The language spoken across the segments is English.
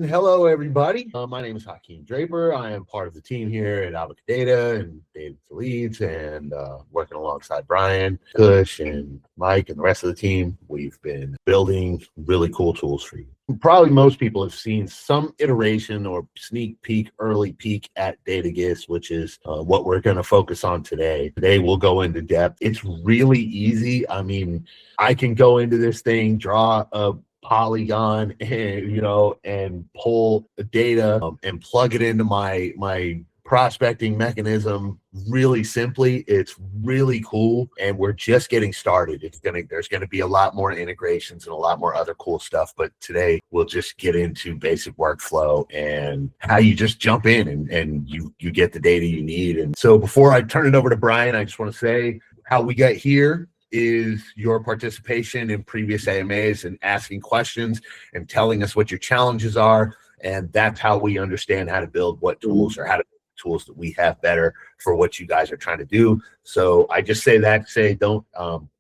Hello, everybody. My name is Hakeem Draper. I am part of the team here at Avocadata and data leads and working alongside Brian, Kush, and Mike and the rest of the team. We've been building really cool tools for you. Probably most people have seen some iteration or sneak peek, early peek at DataGist, which is what we're going to focus on today. Today, we'll go into depth. It's really easy. I mean, I can go into this thing, draw a Polygon and pull the data and plug it into my prospecting mechanism really simply. It's really cool, and we're just getting started. There's gonna be a lot more integrations and a lot more other cool stuff, but today we'll just get into basic workflow and how you just jump in and you get the data you need. And so before I turn it over to Brian, I just want to say how we got here is your participation in previous AMAs and asking questions and telling us what your challenges are. And that's how we understand how to build what tools or how to build tools that we have better for what you guys are trying to do. So I just say don't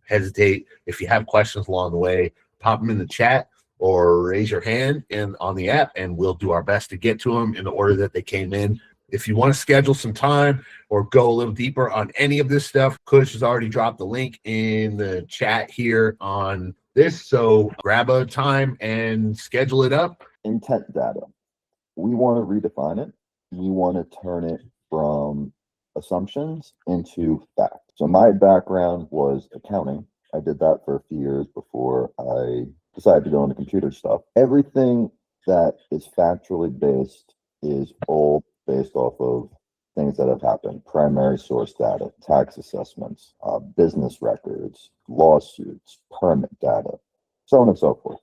hesitate. If you have questions along the way, pop them in the chat or raise your hand on the app, and we'll do our best to get to them in the order that they came in. If you want to schedule some time or go a little deeper on any of this stuff, Kush has already dropped the link in the chat here on this. So grab a time and schedule it up. Intent data. We want to redefine it. We want to turn it from assumptions into fact. So my background was accounting. I did that for a few years before I decided to go into computer stuff. Everything that is factually based is all based off of things that have happened: primary source data, tax assessments, business records, lawsuits, permit data, so on and so forth.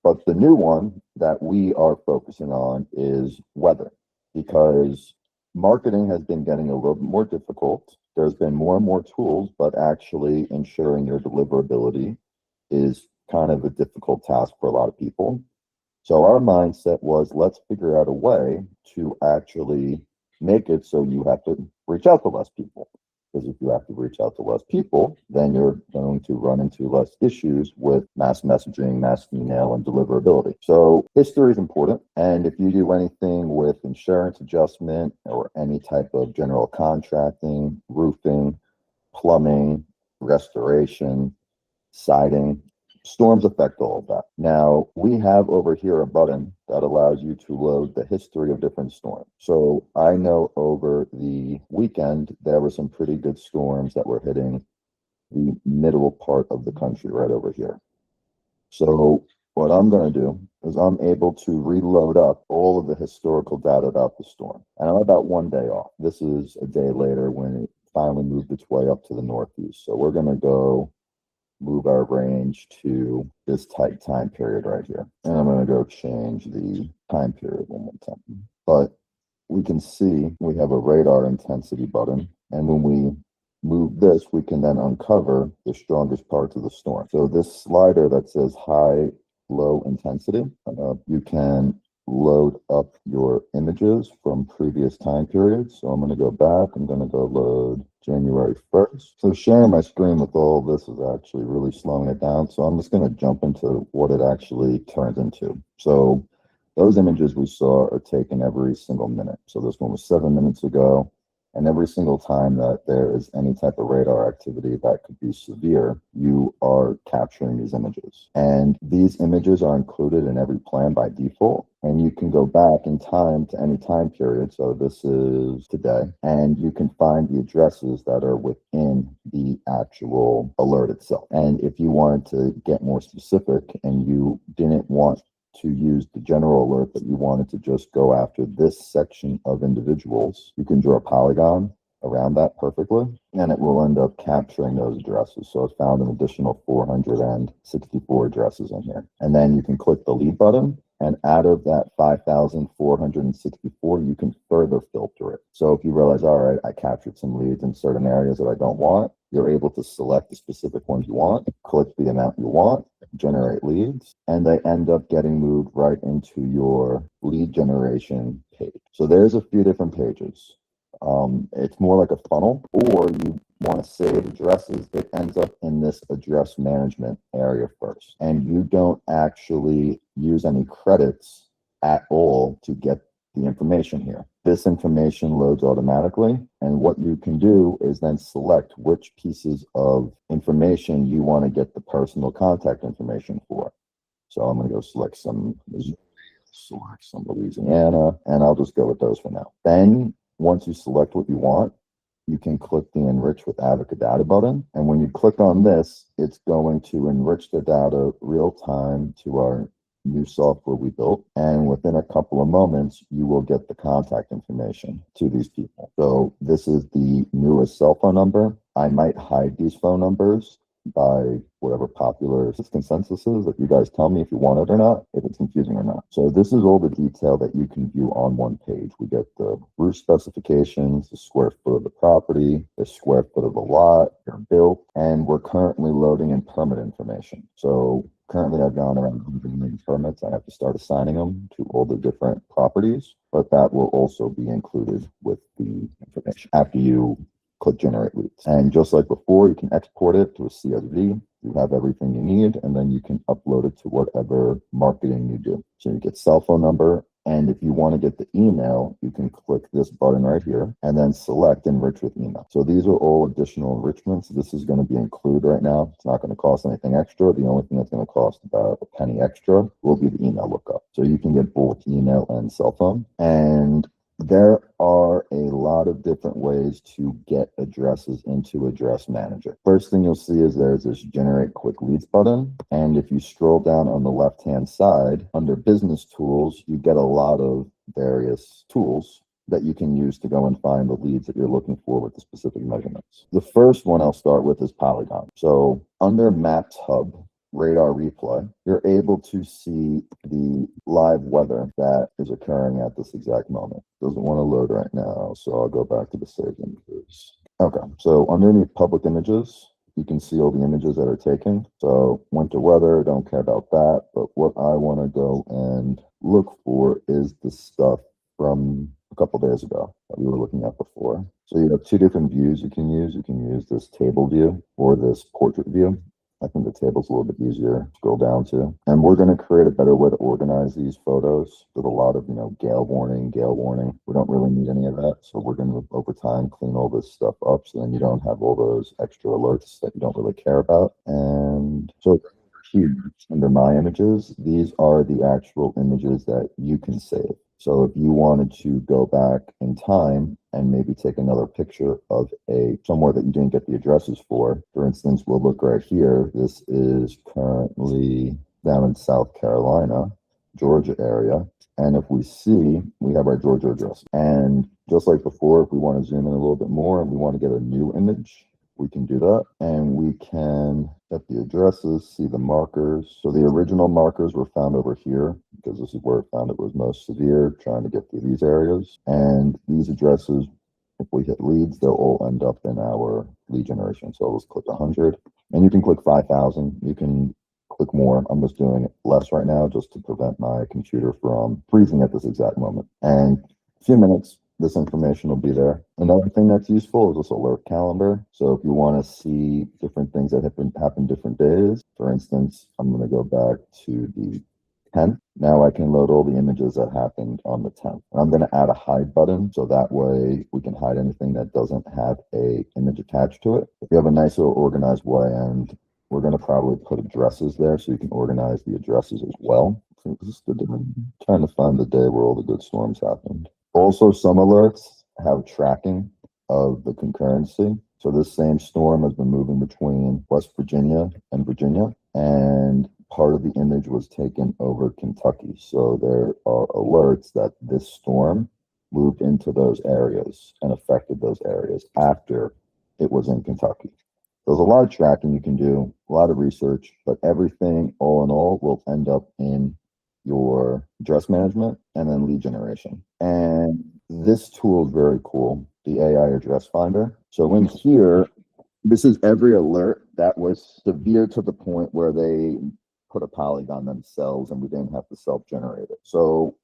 But the new one that we are focusing on is weather, because marketing has been getting a little bit more difficult. There's been more and more tools, but actually ensuring your deliverability is kind of a difficult task for a lot of people. So our mindset was, let's figure out a way to actually make it so you have to reach out to less people. Because if you have to reach out to less people, then you're going to run into less issues with mass messaging, mass email, and deliverability. So history is important. And if you do anything with insurance adjustment or any type of general contracting, roofing, plumbing, restoration, siding, storms affect all of that. Now, we have over here a button that allows you to load the history of different storms. So I know over the weekend, there were some pretty good storms that were hitting the middle part of the country right over here. So what I'm going to do is I'm able to reload up all of the historical data about the storm. And I'm about 1 day off. This is a day later when it finally moved its way up to the northeast. So we're going to go move our range to this tight time period right here. And I'm going to go change the time period one more time. But we can see we have a radar intensity button. And when we move this, we can then uncover the strongest parts of the storm. So this slider that says high, low intensity, you can load up your images from previous time periods. So I'm going to go back. I'm going to go load January 1st. So sharing my screen with all this is actually really slowing it down. So I'm just going to jump into what it actually turns into. So those images we saw are taken every single minute. So this one was 7 minutes ago. And every single time that there is any type of radar activity that could be severe, you are capturing these images. And these images are included in every plan by default. And you can go back in time to any time period. So this is today. And you can find the addresses that are within the actual alert itself. And if you wanted to get more specific and you didn't want to use the general alert, but you wanted to just go after this section of individuals, you can draw a polygon around that perfectly, and it will end up capturing those addresses. So it found an additional 464 addresses in here. And then you can click the lead button, and out of that 5,464, you can further filter it. So if you realize, all right, I captured some leads in certain areas that I don't want, you're able to select the specific ones you want, click the amount you want, generate leads, and they end up getting moved right into your lead generation page. So there's a few different pages. It's more like a funnel, or you want to save addresses, it ends up in this address management area first. And you don't actually use any credits at all to get the information here. This information loads automatically, and what you can do is then select which pieces of information you want to get the personal contact information for. So I'm going to go select some Missouri, select some Louisiana, and I'll just go with those for now. Then once you select what you want, you can click the Enrich with Avocadata button. And when you click on this, it's going to enrich the data real time to our new software we built. And within a couple of moments, you will get the contact information to these people. So this is the newest cell phone number. I might hide these phone numbers by whatever popular consensus is. If you guys tell me if you want it or not, if it's confusing or not. So this is all the detail that you can view on one page. We get the roof specifications, the square foot of the property, the square foot of the lot, their built, and we're currently loading in permit information. So currently I've gone around 100 million permits. I have to start assigning them to all the different properties, but that will also be included with the information after you click generate leads. And just like before, you can export it to a CSV. You have everything you need, and then you can upload it to whatever marketing you do. So you get cell phone number, and if you want to get the email, you can click this button right here and then select enrich with email. So these are all additional enrichments. This is going to be included right now. It's not going to cost anything extra. The only thing that's going to cost about a penny extra will be the email lookup. So you can get both email and cell phone. And there are a lot of different ways to get addresses into Address Manager. First thing you'll see is there's this Generate Quick Leads button. And if you scroll down on the left-hand side, under Business Tools, you get a lot of various tools that you can use to go and find the leads that you're looking for with the specific measurements. The first one I'll start with is Polygon. So under Maps Hub, radar replay, you're able to see the live weather that is occurring at this exact moment. Doesn't want to load right now, so I'll go back to the saved images. Okay, so underneath public images, you can see all the images that are taken. So winter weather, don't care about that, but what I want to go and look for is the stuff from a couple days ago that we were looking at before. So you have two different views you can use. You can use this table view or this portrait view. I think the table's a little bit easier to scroll down to. And we're going to create a better way to organize these photos with a lot of, gale warning. We don't really need any of that. So we're going to, over time, clean all this stuff up so then you don't have all those extra alerts that you don't really care about. And so here, under My Images, these are the actual images that you can save. So if you wanted to go back in time and maybe take another picture of somewhere that you didn't get the addresses for instance, we'll look right here. This is currently down in South Carolina, Georgia area. And if we see, we have our Georgia address. And just like before, if we want to zoom in a little bit more and we want to get a new image, we can do that. And we can get the addresses, see the markers. So the original markers were found over here because this is where it found it was most severe, trying to get through these areas. And these addresses, if we hit leads, they'll all end up in our lead generation. So I'll just click 100 and you can click 5,000. You can click more. I'm just doing it less right now just to prevent my computer from freezing at this exact moment. And a few minutes, this information will be there. Another thing that's useful is this alert calendar. So if you want to see different things that happen different days, for instance, I'm going to go back to the 10th. Now I can load all the images that happened on the 10th. I'm going to add a hide button so that way we can hide anything that doesn't have a image attached to it. If you have a nice little organized way, and we're going to probably put addresses there so you can organize the addresses as well. Trying to find the day where all the good storms happened. Also, some alerts have tracking of the concurrency. So this same storm has been moving between West Virginia and Virginia, and part of the image was taken over Kentucky. So there are alerts that this storm moved into those areas and affected those areas after it was in Kentucky. There's a lot of tracking you can do, a lot of research, but everything all in all will end up in your address management and then lead generation. And this tool is very cool, the AI address finder. So in here, this is every alert that was severe to the point where they put a Polygon themselves and we didn't have to self-generate it. So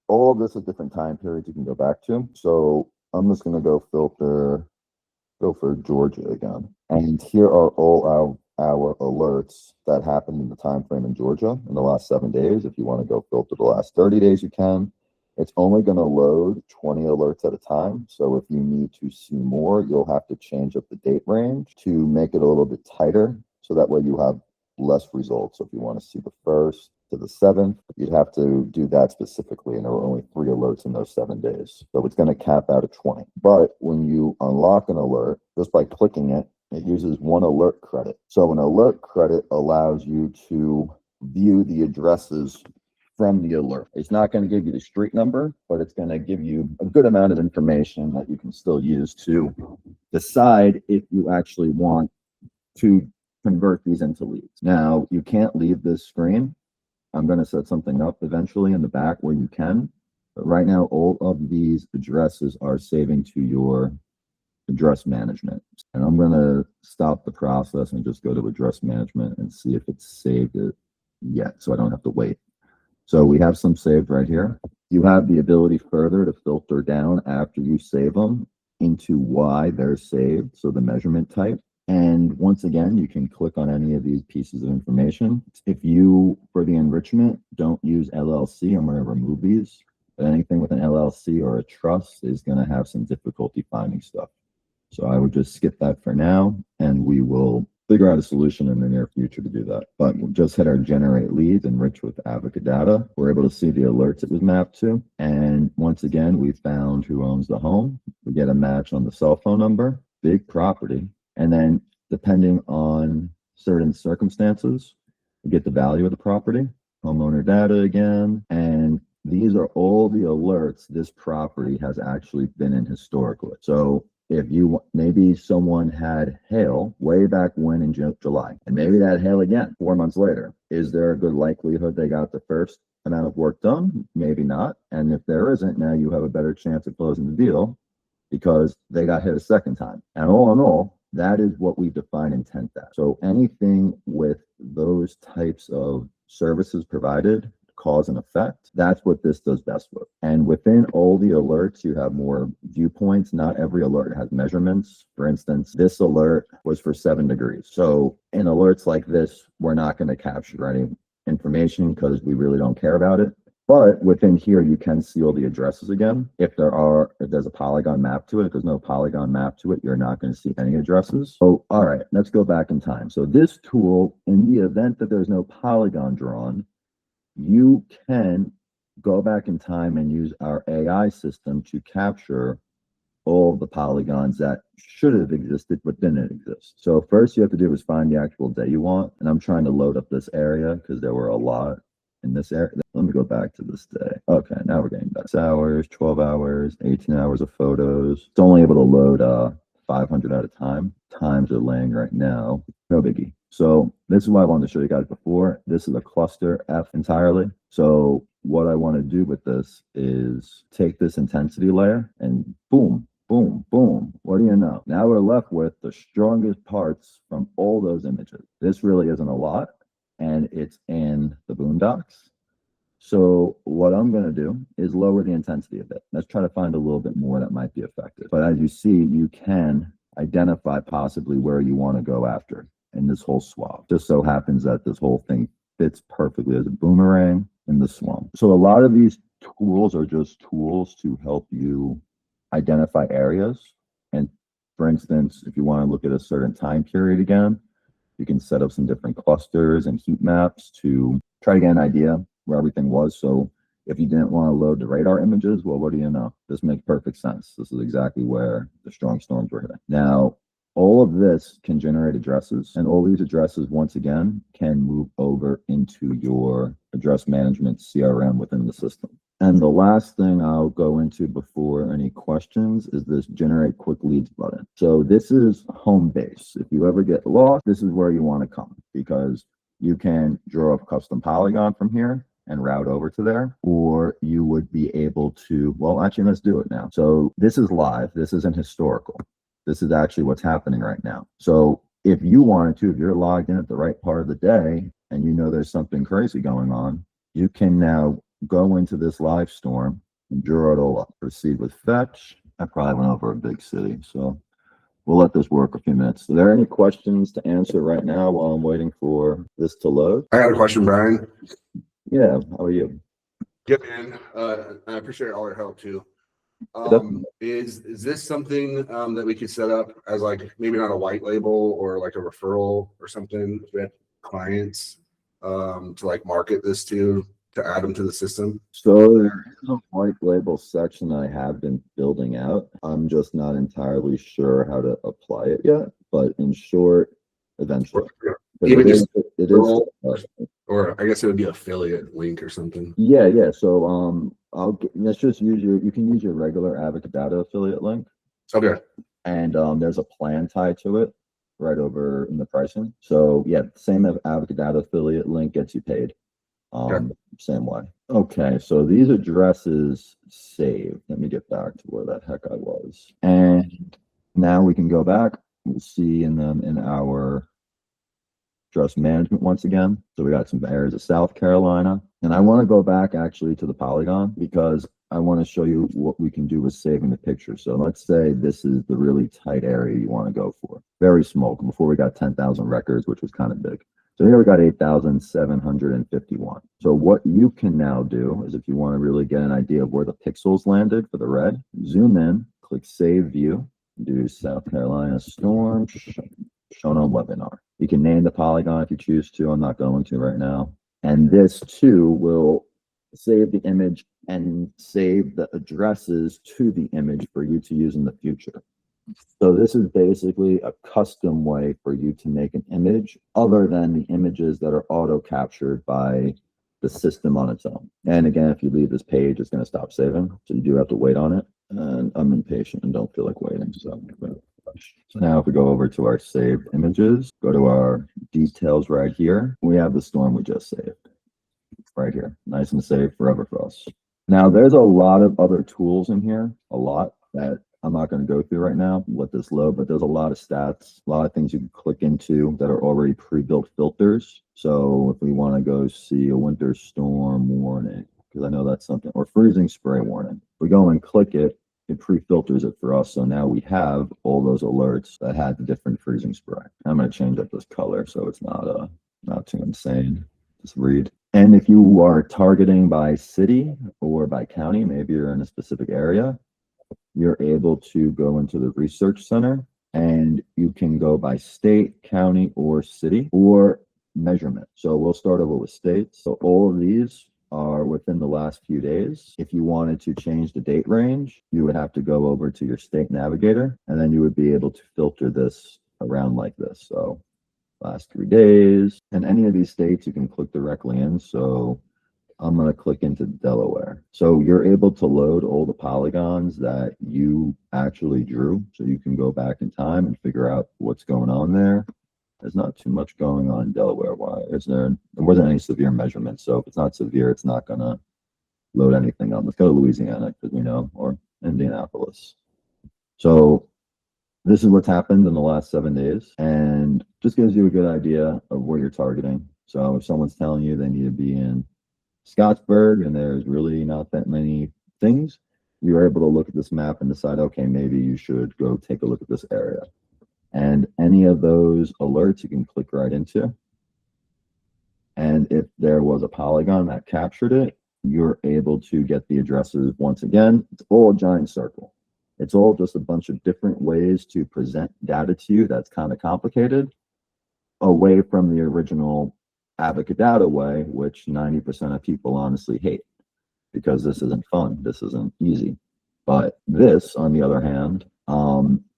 all of this is different time periods you can go back to. So I'm just going to go filter Georgia again. And here are all our alerts that happened in the time frame in Georgia in the last 7 days. If you want to go filter the last 30 days, you can. It's only going to load 20 alerts at a time. So if you need to see more, you'll have to change up the date range to make it a little bit tighter. So that way you have less results. So if you want to see the 1st to the 7th, you'd have to do that specifically. And there were only 3 alerts in those 7 days. So it's going to cap out at 20. But when you unlock an alert, just by clicking it, it uses 1 alert credit. So an alert credit allows you to view the addresses from the alert. It's not going to give you the street number, but it's going to give you a good amount of information that you can still use to decide if you actually want to convert these into leads. Now, you can't leave this screen. I'm going to set something up eventually in the back where you can. But right now, all of these addresses are saving to your address management. And I'm going to stop the process and just go to address management and see if it's saved it yet, so I don't have to wait. So we have some saved right here. You have the ability further to filter down after you save them into why they're saved, so the measurement type. And once again, you can click on any of these pieces of information. If you, for the enrichment, don't use LLC, I'm going to remove these. But anything with an LLC or a trust is going to have some difficulty finding stuff. So I would just skip that for now, and we will figure out a solution in the near future to do that. But we'll just hit our generate leads, enrich with Avocadata. We're able to see the alerts it was mapped to. And once again, we found who owns the home. We get a match on the cell phone number, big property. And then depending on certain circumstances, we get the value of the property, homeowner data again. And these are all the alerts this property has actually been in historically. So if you, maybe someone had hail way back when in July, and maybe that hail again 4 months later, is there a good likelihood they got the first amount of work done? Maybe not. And if there isn't, now you have a better chance of closing the deal because they got hit a second time. And all in all, that is what we define intent as. So anything with those types of services provided, cause and effect, that's what this does best with. And within all the alerts, you have more viewpoints. Not every alert has measurements. For instance, this alert was for 7 degrees. So in alerts like this, we're not going to capture any information because we really don't care about it. But within here, you can see all the addresses again. If there's a Polygon map to it, if there's no Polygon map to it, you're not going to see any addresses. So, all right, let's go back in time. So this tool, in the event that there's no Polygon drawn, you can go back in time and use our AI system to capture all the polygons that should have existed but didn't exist. So first you have to do is find the actual day you want. And I'm trying to load up this area because there were a lot in this area. Let me go back to this day. Okay, now we're getting back. 6 hours, 12 hours, 18 hours of photos. It's only able to load 500 at a time. Times are laying right now. No biggie. So this is what I wanted to show you guys before. This is a cluster F entirely. So what I want to do with this is take this intensity layer and boom, boom, boom. What do you know? Now we're left with the strongest parts from all those images. This really isn't a lot, and it's in the boondocks. So what I'm going to do is lower the intensity a bit. Let's try to find a little bit more that might be effective. But as you see, you can identify possibly where you want to go after in this whole swamp. Just so happens that this whole thing fits perfectly as a boomerang in the swamp. So a lot of these tools are just tools to help you identify areas. And for instance, if you want to look at a certain time period again, you can set up some different clusters and heat maps to try to get an idea where everything was. So if you didn't want to load the radar images, well, what do you know? This makes perfect sense. This is exactly where the strong storms were hitting. Now, all of this can generate addresses, and all these addresses, once again, can move over into your address management CRM within the system. And the last thing I'll go into before any questions is this generate quick leads button. So this is home base. If you ever get lost, this is where you want to come, because you can draw up custom Polygon from here and route over to there, or you would be able to, well, actually, let's do it now. So this is live. This isn't historical. This is actually what's happening right now. So if you wanted to, if you're logged in at the right part of the day and you know there's something crazy going on, you can now go into this live storm and draw it all up. Proceed with fetch. I probably went over a big city, so we'll let this work a few minutes. Are there any questions to answer right now while I'm waiting for this to load? I got a question, Brian. Yeah, how are you? Good, man. I appreciate all your help too. Is this something that we could set up as like maybe not a white label or like a referral or something if we have clients to like market this to add them to the system? So there is a white label section I have been building out. I'm just not entirely sure how to apply it yet, but in short, eventually. Even just it is or I guess it would be affiliate link or something. Yeah. So let's just use you can use your regular Avocadata affiliate link. Okay. And there's a plan tied to it right over in the pricing. So yeah, same as Avocadata affiliate link gets you paid. Okay. Same way. Okay, so these addresses saved. Let me get back to where the heck I was. And now we can go back. We'll see in them in our address management once again. So we got some areas of South Carolina. And I want to go back actually to the Polygon because I want to show you what we can do with saving the picture. So let's say this is the really tight area you want to go for. Very small. Before we got 10,000 records, which was kind of big. So here we got 8,751. So what you can now do is if you want to really get an idea of where the pixels landed for the red, zoom in, click Save View, do South Carolina Storm, shown on webinar. You can name the polygon if you choose to. I'm not going to right now. And this too will save the image and save the addresses to the image for you to use in the future. So this is basically a custom way for you to make an image other than the images that are auto captured by the system on its own. And again, if you leave this page, it's going to stop saving. So you do have to wait on it. And I'm impatient and don't feel like waiting. So now if we go over to our saved images, go to our details right here. We have the storm we just saved right here. Nice and safe forever for us. Now there's a lot of other tools in here, a lot that I'm not going to go through right now, let this load, but there's a lot of stats, a lot of things you can click into that are already pre-built filters. So if we want to go see a winter storm warning, because I know that's something, or freezing spray warning, we go and click it, it pre-filters it for us. So now we have all those alerts that had the different freezing spray. I'm going to change up this color so it's not too insane. Just read. And if you are targeting by city or by county, maybe you're in a specific area, you're able to go into the research center and you can go by state, county, or city or measurement. So we'll start over with states. So all of these are within the last few days. If you wanted to change the date range, you would have to go over to your state navigator and then you would be able to filter this around like this. So last 3 days, and any of these states you can click directly in. So I'm going to click into Delaware. So you're able to load all the polygons that you actually drew. So you can go back in time and figure out what's going on there. There's not too much going on in Delaware. Why? There wasn't any severe measurements. So if it's not severe, it's not going to load anything up. Let's go to Louisiana, because we know, or Indianapolis. So this is what's happened in the last 7 days and just gives you a good idea of where you're targeting. So if someone's telling you they need to be in Scottsburg and there's really not that many things, you're able to look at this map and decide, okay, maybe you should go take a look at this area. And any of those alerts you can click right into. And if there was a polygon that captured it, you're able to get the addresses. Once again, it's all a giant circle. It's all just a bunch of different ways to present data to you that's kind of complicated, away from the original Avocadata way, which 90% of people honestly hate because this isn't fun. This isn't easy. But this, on the other hand,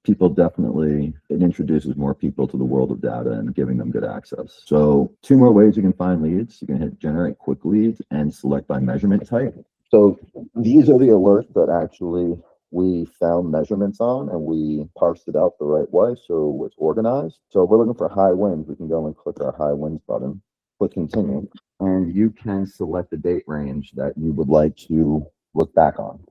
people definitely, it introduces more people to the world of data and giving them good access. So 2 more ways you can find leads. You can hit generate quick leads and select by measurement type. So these are the alerts that actually we found measurements on and we parsed it out the right way so it's organized. So if we're looking for high winds, we can go and click our high winds button, click continue, and you can select the date range that you would like to look back on.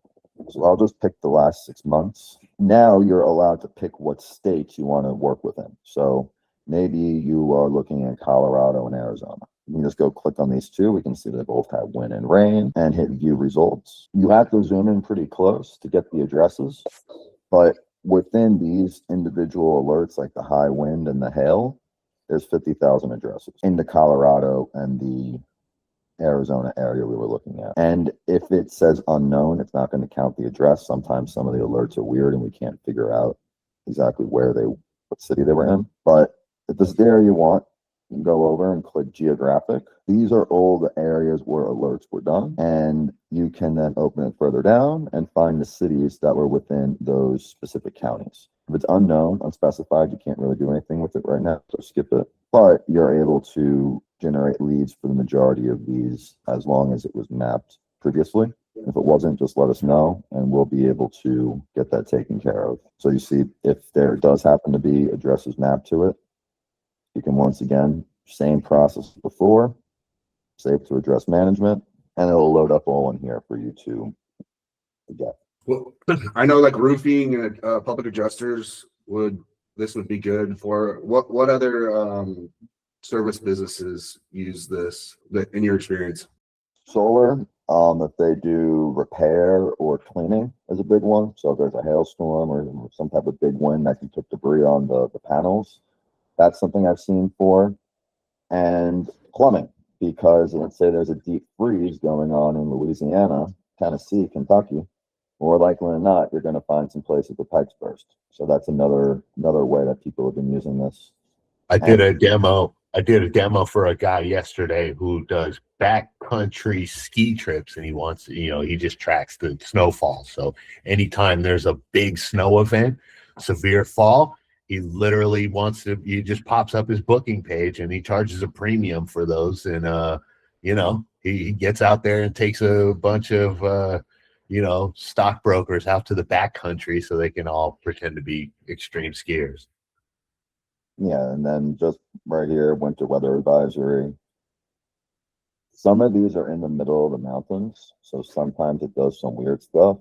So I'll just pick the last 6 months. Now you're allowed to pick what states you want to work within. So maybe you are looking at Colorado and Arizona. You can just go click on these 2. We can see they both have wind and rain and hit view results. You have to zoom in pretty close to get the addresses, but within these individual alerts, like the high wind and the hail, there's 50,000 addresses in the Colorado and the Arizona area we were looking at. And if it says unknown, it's not going to count the address. Sometimes some of the alerts are weird and we can't figure out exactly what city they were in. But if this is the area you want, you can go over and click geographic. These are all the areas where alerts were done. And you can then open it further down and find the cities that were within those specific counties. If it's unknown, unspecified, you can't really do anything with it right now, so skip it. But you're able to generate leads for the majority of these as long as it was mapped previously. If it wasn't, just let us know and we'll be able to get that taken care of. So you see, if there does happen to be addresses mapped to it, you can once again, same process before, save to address management, and it'll load up all in here for you to get. Well, I know like roofing and public adjusters this would be good for. What other service businesses use this in your experience? Solar, if they do repair or cleaning is a big one. So if there's a hailstorm or some type of big wind that can put debris on the panels, that's something I've seen for. And plumbing, because let's say there's a deep freeze going on in Louisiana, Tennessee, Kentucky, more likely than not, you're going to find some places the pipes burst. So that's another way that people have been using this. I did a demo for a guy yesterday who does backcountry ski trips, and he wants, he just tracks the snowfall. So anytime there's a big snow event, severe fall, he literally he just pops up his booking page and he charges a premium for those. And, he gets out there and takes a bunch of, stockbrokers out to the backcountry so they can all pretend to be extreme skiers. Yeah, and then just right here, winter weather advisory. Some of these are in the middle of the mountains, so sometimes it does some weird stuff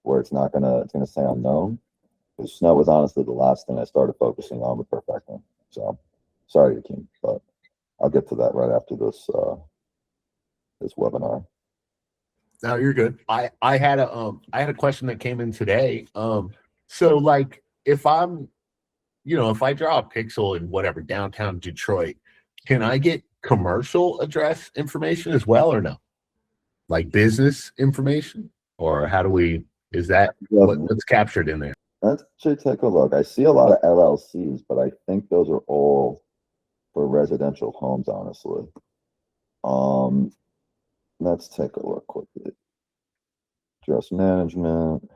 where it's gonna say unknown. The snow was honestly the last thing I started focusing on with perfecting. So sorry, Akeem, but I'll get to that right after this this webinar. No, you're good. I had a question that came in today. So like if I'm, if I draw a pixel in whatever downtown Detroit, can I get commercial address information as well or no? Like business information? Or is that what's captured in there? Let's actually take a look. I see a lot of LLCs, but I think those are all for residential homes, honestly. Let's take a look quickly. Address management.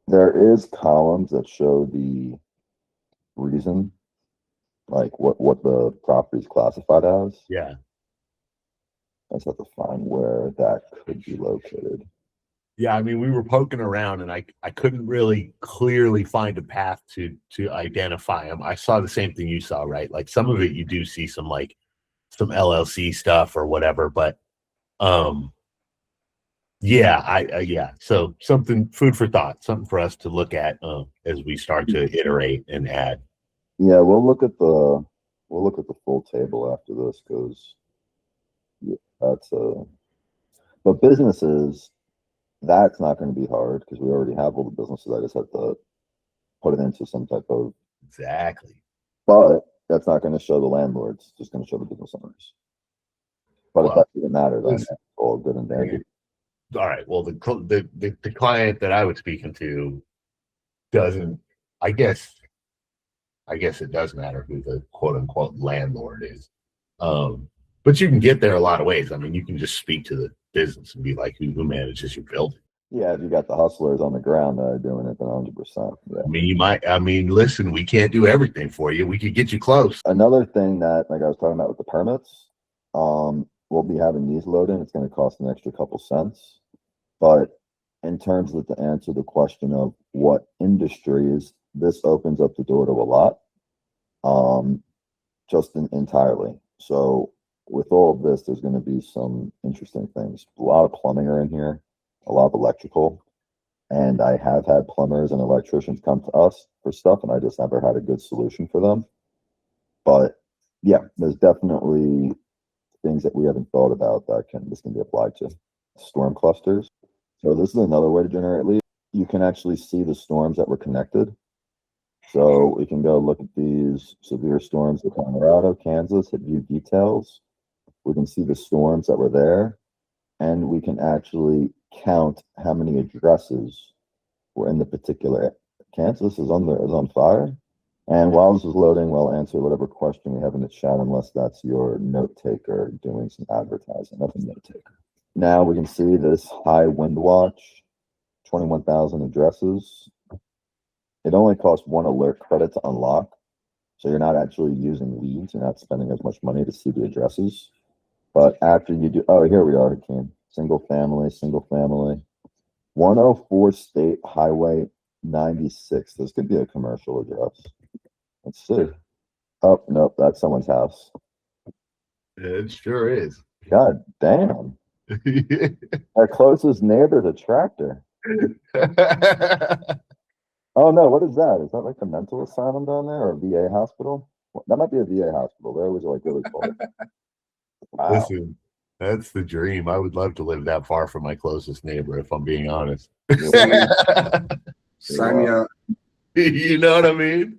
There is columns that show the reason, like what the property is classified as. Yeah. I just have to find where that could be located. Yeah, I mean, we were poking around and I couldn't really clearly find a path to identify them. I saw the same thing you saw, right? Like some of it you do see some LLC stuff or whatever, but yeah. So something, food for thought, something for us to look at as we start to iterate and add. Yeah, we'll look at the full table after this because but businesses, that's not going to be hard because we already have all the businesses. I just have to put it into some type of exactly. But that's not going to show the landlords; it's just going to show the business owners. But if that doesn't matter, then it's all good and dandy. All right. Well, the client that I was speaking to doesn't. I guess it does matter who the quote unquote landlord is. But you can get there a lot of ways. I mean, you can just speak to the business and be like, who manages your building? Yeah, if you got the hustlers on the ground that are doing it, then 100%. Yeah. I mean, listen, we can't do everything for you. We could get you close. Another thing that, like I was talking about with the permits, we'll be having these loaded. It's going to cost an extra couple cents. But in terms of to answer the question of what industries, this opens up the door to a lot, entirely. So with all of this, there's going to be some interesting things. A lot of plumbing are in here, a lot of electrical, and I have had plumbers and electricians come to us for stuff, and I just never had a good solution for them. But yeah, there's definitely things that we haven't thought about that this can be applied to. Storm clusters. So this is another way to generate leads. you can actually see the storms that were connected. So we can go look at these severe storms in Colorado, Kansas, hit view details. We can see the storms that were there, and we can actually count how many addresses were in the particular. Kansas is on fire. And while this is loading, we'll answer whatever question we have in the chat, unless that's your note taker doing some advertising. That's a note taker. Now we can see this high wind watch, 21,000 addresses. It only costs 1 alert credit to unlock. So you're not actually using leads. You're not spending as much money to see the addresses. But after you do, oh, here we are, Hakeem. Single family. 104 State Highway 96. This could be a commercial address. Let's see. Oh, nope, that's someone's house. It sure is. God damn. Our closest neighbor's a tractor. Oh no, what is that? Is that like a mental asylum down there, or a VA hospital? That might be a VA hospital. They're always like really cold. Wow. Listen, that's the dream. I would love to live that far from my closest neighbor, if I'm being honest. Sign me up. You know what I mean?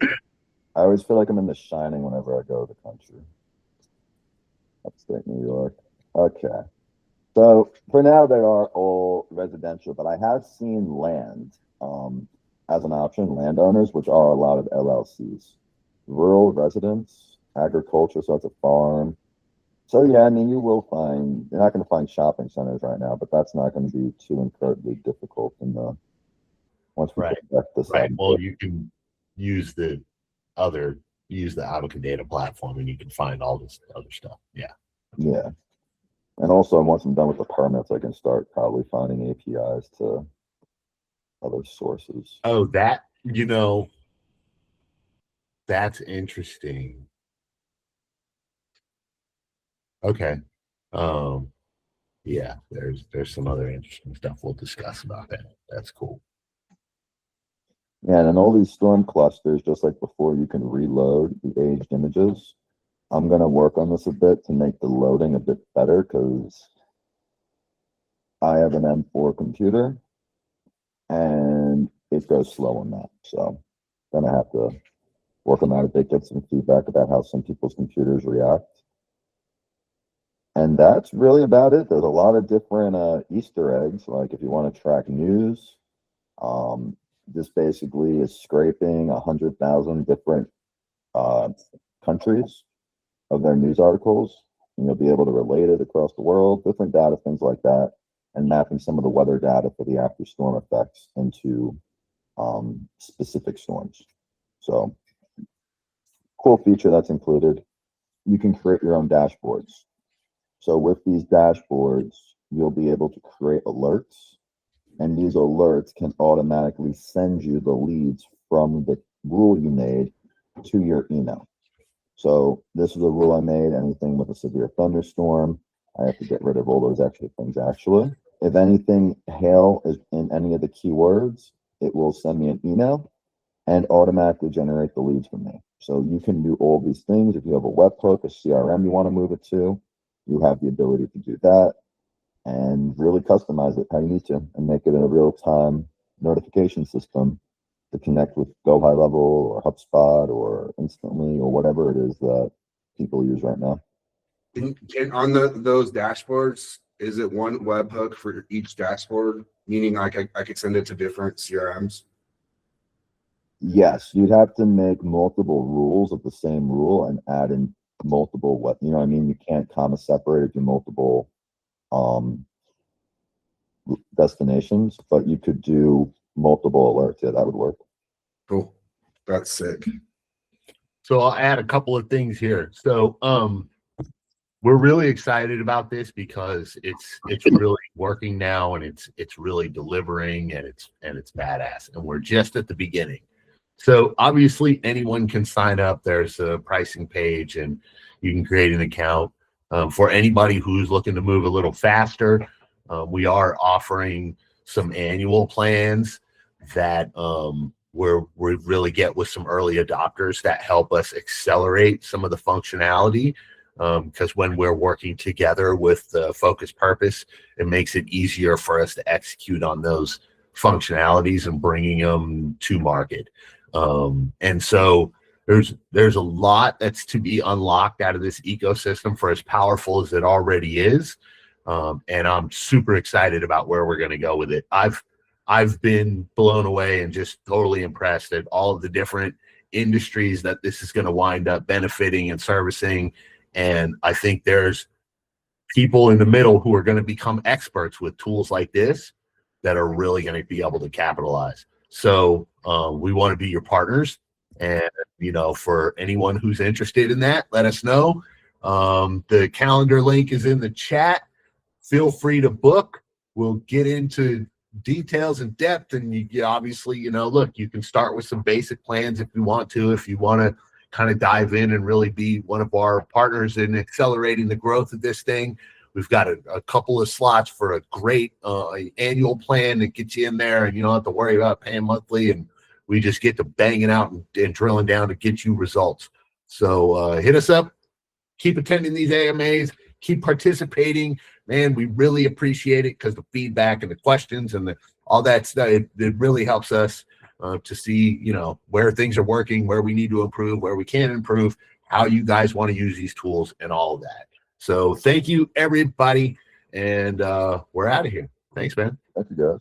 I always feel like I'm in The Shining whenever I go to the country. Upstate New York. Okay. So for now, they are all residential, but I have seen land as an option, landowners, which are a lot of LLCs. Rural residents, agriculture, so it's a farm. So yeah, I mean, you're not going to find shopping centers right now, but that's not going to be too incredibly difficult once we get back this. Right. Well, you can use the Avocadata platform, and you can find all this other stuff. Yeah. Yeah. And also, once I'm done with the permits, I can start probably finding APIs to other sources. Oh, that's interesting. Okay. Yeah, there's some other interesting stuff we'll discuss about that. That's cool. Yeah, and in all these storm clusters, just like before, you can reload the aged images. I'm going to work on this a bit to make the loading a bit better, because I have an M4 computer and it goes slow on that. So I'm going to have to work on that a bit, get some feedback about how some people's computers react. And that's really about it. There's a lot of different Easter eggs, like if you want to track news, this basically is scraping 100,000 different countries of their news articles, and you'll be able to relate it across the world, different data, things like that, and mapping some of the weather data for the after storm effects into specific storms. So cool feature that's included. You can create your own dashboards. So with these dashboards, you'll be able to create alerts, and these alerts can automatically send you the leads from the rule you made to your email. So this is a rule I made: anything with a severe thunderstorm, I have to get rid of all those extra things. Actually, if anything hail is in any of the keywords, it will send me an email and automatically generate the leads for me. So you can do all these things. If you have a webhook, a CRM you want to move it to, you have the ability to do that and really customize it how you need to, and make it a real-time notification system to connect with Go High Level or HubSpot or Instantly or whatever it is that people use right now. And on those dashboards, is it one webhook for each dashboard? Meaning I could send it to different CRMs? Yes, you'd have to make multiple rules of the same rule and add in multiple you know what I mean? You can't comma separate it to multiple destinations, but you could do multiple alerts. Yeah, that would work. Cool. That's sick. So I'll add a couple of things here. So we're really excited about this because it's really working now, and it's really delivering, and it's badass, and we're just at the beginning. So obviously anyone can sign up. There's a pricing page, and you can create an account. For anybody who's looking to move a little faster, we are offering some annual plans that we really get with some early adopters that help us accelerate some of the functionality. Because when we're working together with the focus purpose, it makes it easier for us to execute on those functionalities and bringing them to market. And so there's a lot that's to be unlocked out of this ecosystem for as powerful as it already is. And I'm super excited about where we're going to go with it. I've been blown away and just totally impressed at all of the different industries that this is going to wind up benefiting and servicing. And I think there's people in the middle who are going to become experts with tools like this that are really going to be able to capitalize. So we want to be your partners. And, for anyone who's interested in that, let us know. The calendar link is in the chat. Feel free to book. We'll get into details and depth. And you obviously, look, you can start with some basic plans if you want to. If you want to kind of dive in and really be one of our partners in accelerating the growth of this thing, we've got a couple of slots for a great annual plan that gets you in there, and you don't have to worry about paying monthly. And we just get to banging out and drilling down to get you results. So hit us up. Keep attending these AMAs. Keep participating. Man, we really appreciate it because the feedback and the questions and all that stuff, it really helps us to see, where things are working, where we need to improve, where we can improve, how you guys want to use these tools and all of that. So thank you, everybody. And we're out of here. Thanks, man. Thank you, guys.